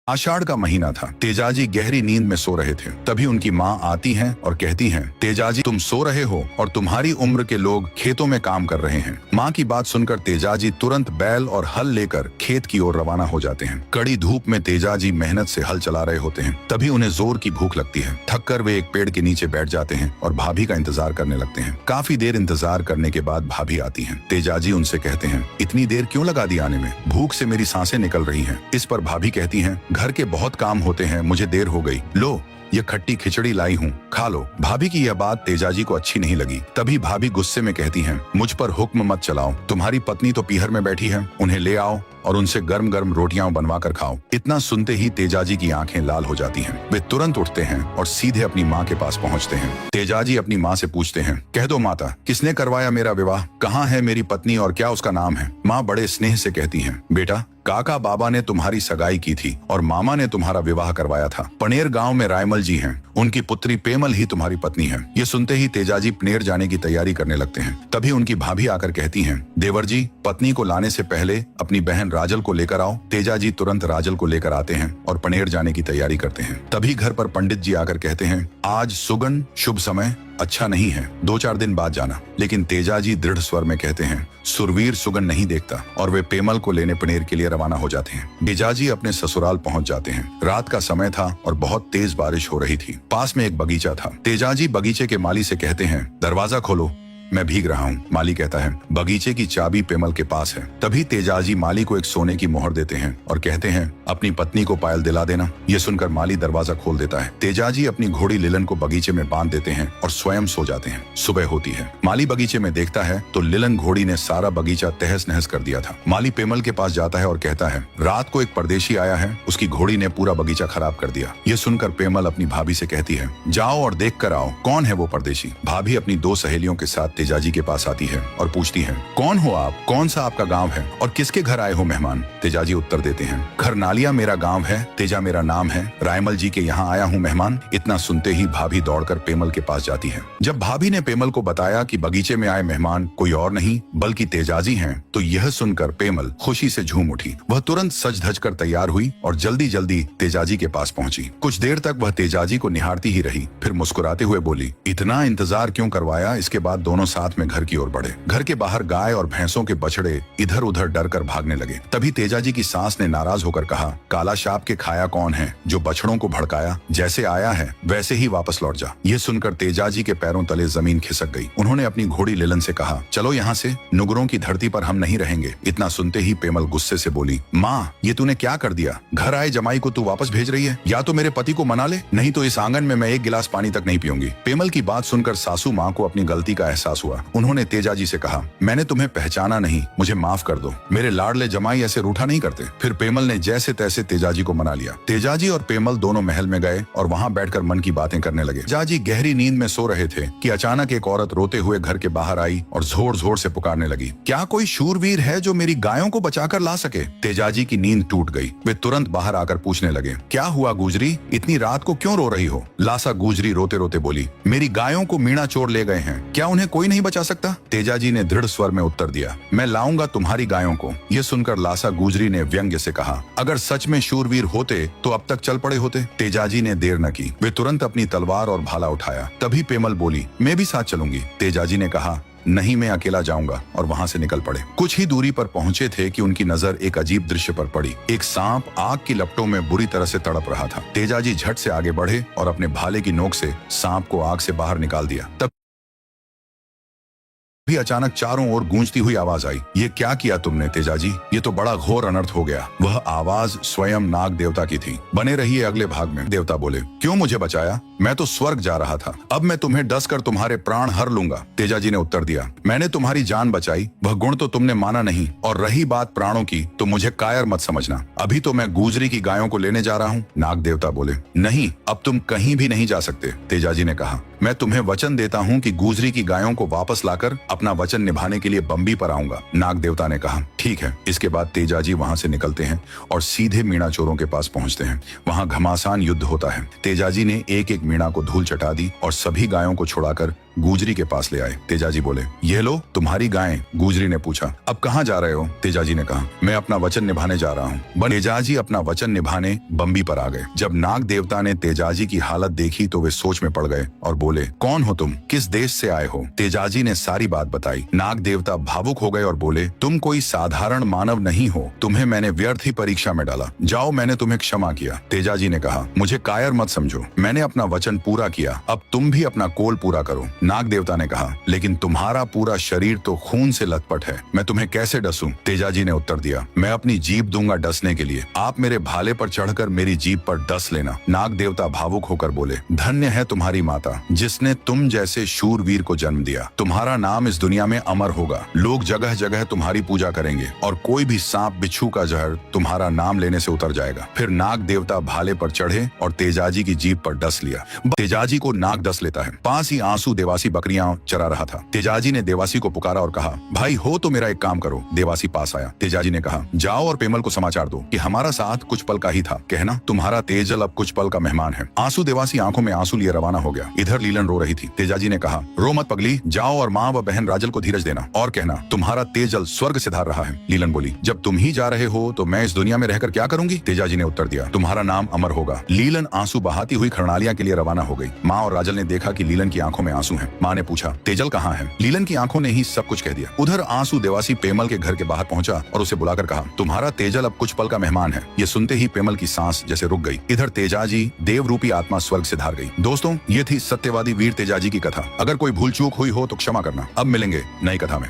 आषाढ़ का महीना था। तेजाजी गहरी नींद में सो रहे थे। तभी उनकी माँ आती हैं और कहती हैं, तेजाजी तुम सो रहे हो और तुम्हारी उम्र के लोग खेतों में काम कर रहे हैं। माँ की बात सुनकर तेजाजी तुरंत बैल और हल लेकर खेत की ओर रवाना हो जाते हैं। कड़ी धूप में तेजाजी मेहनत से हल चला रहे होते हैं। तभी उन्हें जोर की भूख लगती है। थककर वे एक पेड़ के नीचे बैठ जाते हैं और भाभी का इंतजार करने लगते हैं। काफी देर इंतजार करने के बाद भाभी आती हैं। तेजाजी उनसे कहते हैं, इतनी देर क्यों लगा दी आने में? भूख से मेरी सांसें निकल रही हैं। इस पर भाभी कहती हैं, घर के बहुत काम होते हैं, मुझे देर हो गई। लो ये खट्टी खिचड़ी लाई हूँ, खा लो। भाभी की यह बात तेजाजी को अच्छी नहीं लगी। तभी भाभी गुस्से में कहती हैं, मुझ पर हुक्म मत चलाओ। तुम्हारी पत्नी तो पीहर में बैठी है, उन्हें ले आओ और उनसे गर्म गर्म रोटियां बनवा कर खाओ। इतना सुनते ही तेजाजी की आंखें लाल हो जाती हैं। वे तुरंत उठते हैं और सीधे अपनी माँ के पास पहुँचते हैं। तेजाजी अपनी माँ से पूछते हैं, कह दो माता, किसने करवाया मेरा विवाह? कहाँ है मेरी पत्नी और क्या उसका नाम है? माँ बड़े स्नेह से कहती हैं, बेटा काका बाबा ने तुम्हारी सगाई की थी और मामा ने तुम्हारा विवाह करवाया था। पनेर गांव में रायमल जी हैं, उनकी पुत्री पेमल ही तुम्हारी पत्नी है। ये सुनते ही तेजाजी पनेर जाने की तैयारी करने लगते हैं। तभी उनकी भाभी आकर कहती हैं, देवर जी पत्नी को लाने से पहले अपनी बहन राजल को लेकर आओ। तेजाजी तुरंत राजल को लेकर आते हैं और पनेर जाने की तैयारी करते हैं। तभी घर पर पंडित जी आकर कहते हैं, आज सुगन शुभ समय अच्छा नहीं है, 2-4 दिन बाद जाना। लेकिन तेजाजी दृढ़ स्वर में कहते हैं, सुरवीर सुगन नहीं देखता, और वे पेमल को लेने पनेर के लिए रवाना हो जाते हैं। तेजाजी अपने ससुराल पहुंच जाते हैं। रात का समय था और बहुत तेज बारिश हो रही थी। पास में एक बगीचा था। तेजाजी बगीचे के माली से कहते हैं, दरवाजा खोलो, मैं भीग रहा हूँ। माली कहता है, बगीचे की चाबी पेमल के पास है। तभी तेजाजी माली को एक सोने की मोहर देते हैं और कहते हैं, अपनी पत्नी को पायल दिला देना। ये सुनकर माली दरवाजा खोल देता है। तेजाजी अपनी घोड़ी लिलन को बगीचे में बांध देते हैं और स्वयं सो जाते हैं। सुबह होती है। माली बगीचे में देखता है तो लिलन घोड़ी ने सारा बगीचा तहस नहस कर दिया था। माली पेमल के पास जाता है और कहता है, रात को एक परदेशी आया है, उसकी घोड़ी ने पूरा बगीचा खराब कर दिया। ये सुनकर पेमल अपनी भाभी से कहती है, जाओ और देख कर आओ, कौन है वो परदेशी? भाभी अपनी 2 सहेलियों के साथ तेजाजी के पास आती है और पूछती है, कौन हो आप? कौन सा आपका गांव है और किसके घर आए हो मेहमान? तेजाजी उत्तर देते हैं, खरनालिया मेरा गांव है, तेजा मेरा नाम है, रायमल जी के यहाँ आया हूँ मेहमान। इतना सुनते ही भाभी दौड़कर पेमल के पास जाती है। जब भाभी ने पेमल को बताया कि बगीचे में आए मेहमान कोई और नहीं बल्कि तेजाजी हैं, तो यह सुनकर पेमल खुशी से झूम उठी। वह तुरंत सज धज कर तैयार हुई और जल्दी जल्दी तेजाजी के पास पहुंची। कुछ देर तक वह तेजाजी को निहारती ही रही, फिर मुस्कुराते हुए बोली, इतना इंतजार क्यों करवाया? इसके बाद दोनों साथ में घर की ओर बढ़े। घर के बाहर गाय और भैंसों के बछड़े इधर उधर डर कर भागने लगे। तभी तेजाजी की सास ने नाराज होकर कहा, काला शाप के खाया कौन है जो बछड़ों को भड़काया? जैसे आया है वैसे ही वापस लौट जा। ये सुनकर तेजाजी के पैरों तले जमीन खिसक गई। उन्होंने अपनी घोड़ी लिलन से कहा, चलो यहाँ से, नुगरों की धरती पर हम नहीं रहेंगे। इतना सुनते ही पेमल गुस्से से बोली, माँ ये तूने क्या कर दिया? घर आए जमाई को तू वापस भेज रही है? या तो मेरे पति को मना ले, नहीं तो इस आंगन में मैं एक गिलास पानी तक नहीं पीऊंगी। पेमल की बात सुनकर सासू माँ को अपनी गलती का एहसास हुआ। उन्होंने तेजाजी से कहा, मैंने तुम्हें पहचाना नहीं, मुझे माफ कर दो। मेरे लाडले जमाई ऐसे रूठा नहीं करते। फिर पेमल ने जैसे तैसे तेजाजी को मना लिया। तेजाजी और पेमल दोनों महल में गए और वहाँ बैठकर मन की बातें करने लगे। तेजाजी गहरी नींद में सो रहे थे कि अचानक एक औरत रोते हुए घर के बाहर आई और जोर जोर से पुकारने लगी, क्या कोई शूरवीर है जो मेरी गायों को बचाकर ला सके? तेजाजी की नींद टूट गई। वे तुरंत बाहर आकर पूछने लगे, क्या हुआ गुजरी, इतनी रात को क्यों रो रही हो? लासा गुजरी रोते रोते बोली, मेरी गायों को मीणा चोर ले गए हैं, क्या उन्हें कोई नहीं बचा सकता? तेजाजी ने दृढ़ स्वर में उत्तर दिया, मैं लाऊंगा तुम्हारी गायों को। यह सुनकर लासा गुजरी ने व्यंग्य से कहा, अगर सच में शूरवीर होते तो अब तक चल पड़े होते। तेजाजी ने देर न की, वे तुरंत अपनी तलवार और भाला उठाया। तभी पेमल बोली, मैं भी साथ चलूंगी। तेजाजी ने कहा, नहीं मैं अकेला जाऊंगा, और वहां से निकल पड़े। कुछ ही दूरी पर पहुंचे थे कि उनकी नजर एक अजीब दृश्य पर पड़ी। एक सांप आग की लपटों में बुरी तरह से तड़प रहा था। तेजाजी झट से आगे बढ़े और अपने भाले की नोक से सांप को आग से बाहर निकाल दिया। तब भी अचानक चारों ओर गूंजती हुई आवाज आई, ये क्या किया तुमने तेजाजी? ये तो बड़ा घोर अनर्थ हो गया। वह आवाज स्वयं नाग देवता की थी। बने रहिए अगले भाग में। देवता बोले, क्यों मुझे बचाया? मैं तो स्वर्ग जा रहा था, अब मैं तुम्हें डसकर तुम्हारे प्राण हर लूंगा। तेजाजी ने उत्तर दिया, मैंने तुम्हारी जान बचाई, वह गुण तो तुमने माना नहीं, और रही बात प्राणों की तो मुझे कायर मत समझना। अभी तो मैं गुजरी की गायों को लेने जा रहा हूँ। नाग देवता बोले, नहीं, अब तुम कहीं भी नहीं जा सकते। तेजाजी ने कहा, मैं तुम्हें वचन देता हूँ कि गुजरी की गायों को वापस लाकर अपना वचन निभाने के लिए बम्बी पर आऊंगा। नाग देवता ने कहा, ठीक है। इसके बाद तेजाजी वहां से निकलते हैं और सीधे मीणा चोरों के पास पहुंचते हैं। वहां घमासान युद्ध होता है। तेजाजी ने एक एक मीणा को धूल चटा दी और सभी गायों को छुड़ाकर गुजरी के पास ले आए। तेजाजी बोले, ये लो तुम्हारी गाय। गुजरी ने पूछा, अब कहाँ जा रहे हो? तेजाजी ने कहा, मैं अपना वचन निभाने जा रहा हूँ। तेजाजी अपना वचन निभाने बम्बी पर आ गए। जब नाग देवता ने तेजाजी की हालत देखी तो वे सोच में पड़ गए और बोले, कौन हो तुम? किस देश से आए हो? तेजाजी ने सारी बात बताई। नाग देवता भावुक हो गए और बोले, तुम कोई साधारण मानव नहीं हो, तुम्हें मैंने व्यर्थ ही परीक्षा में डाला, जाओ मैंने तुम्हें क्षमा किया। तेजाजी ने कहा, मुझे कायर मत समझो, मैंने अपना वचन पूरा किया, अब तुम भी अपना कोल पूरा करो। नाग देवता ने कहा, लेकिन तुम्हारा पूरा शरीर तो खून से लथपथ है, मैं तुम्हें कैसे डसूं? तेजाजी ने उत्तर दिया, मैं अपनी जीभ दूंगा डसने के लिए, आप मेरे भाले पर चढ़कर मेरी जीभ पर डस लेना। नाग देवता भावुक होकर बोले, धन्य है तुम्हारी माता जिसने तुम जैसे शूरवीर को जन्म दिया, तुम्हारा नाम इस दुनिया में अमर होगा, लोग जगह जगह तुम्हारी पूजा करेंगे और कोई भी सांप बिच्छू का जहर तुम्हारा नाम लेने से उतर जाएगा। फिर नाग देवता भाले पर चढ़े और तेजाजी की जीभ पर डस लिया। तेजाजी को नाग डस लेता है। पास ही आंसू देवासी बकरियां चरा रहा था। तेजाजी ने देवासी को पुकारा और कहा, भाई हो तो मेरा एक काम करो। देवासी पास आया। तेजाजी ने कहा, जाओ और पेमल को समाचार दो कि हमारा साथ कुछ पल का ही था, कहना तुम्हारा तेजल अब कुछ पल का मेहमान है। आंसू देवासी आंखों में आंसू लिए रवाना हो गया। इधर लीलन रो रही थी। तेजाजी ने कहा, रो मत पगली, जाओ और माँ व बहन राजल को धीरज देना और कहना तुम्हारा तेजल स्वर्ग से धार रहा है। लीलन बोली, जब तुम ही जा रहे हो तो मैं इस दुनिया में रहकर क्या करूंगी? तेजाजी ने उत्तर दिया, तुम्हारा नाम अमर होगा। लीलन आंसू बहाती हुई खरनालिया के लिए रवाना हो गई। माँ और राजल ने देखा कि लीलन की आंखों में आंसू हैं। माँ ने पूछा, तेजल कहाँ है? लीलन की आंखों ने ही सब कुछ कह दिया। उधर आंसू देवासी पेमल के घर के बाहर पहुंचा और उसे बुलाकर कहा, तुम्हारा तेजल अब कुछ पल का मेहमान है। ये सुनते ही पेमल की सांस जैसे रुक गई। इधर तेजाजी देव रूपी आत्मा स्वर्ग से धार गई। दोस्तों, ये थी सत्यवादी वीर तेजाजी की कथा। अगर कोई भूल चूक हुई हो तो क्षमा करना। अब मिलेंगे नई कथा में।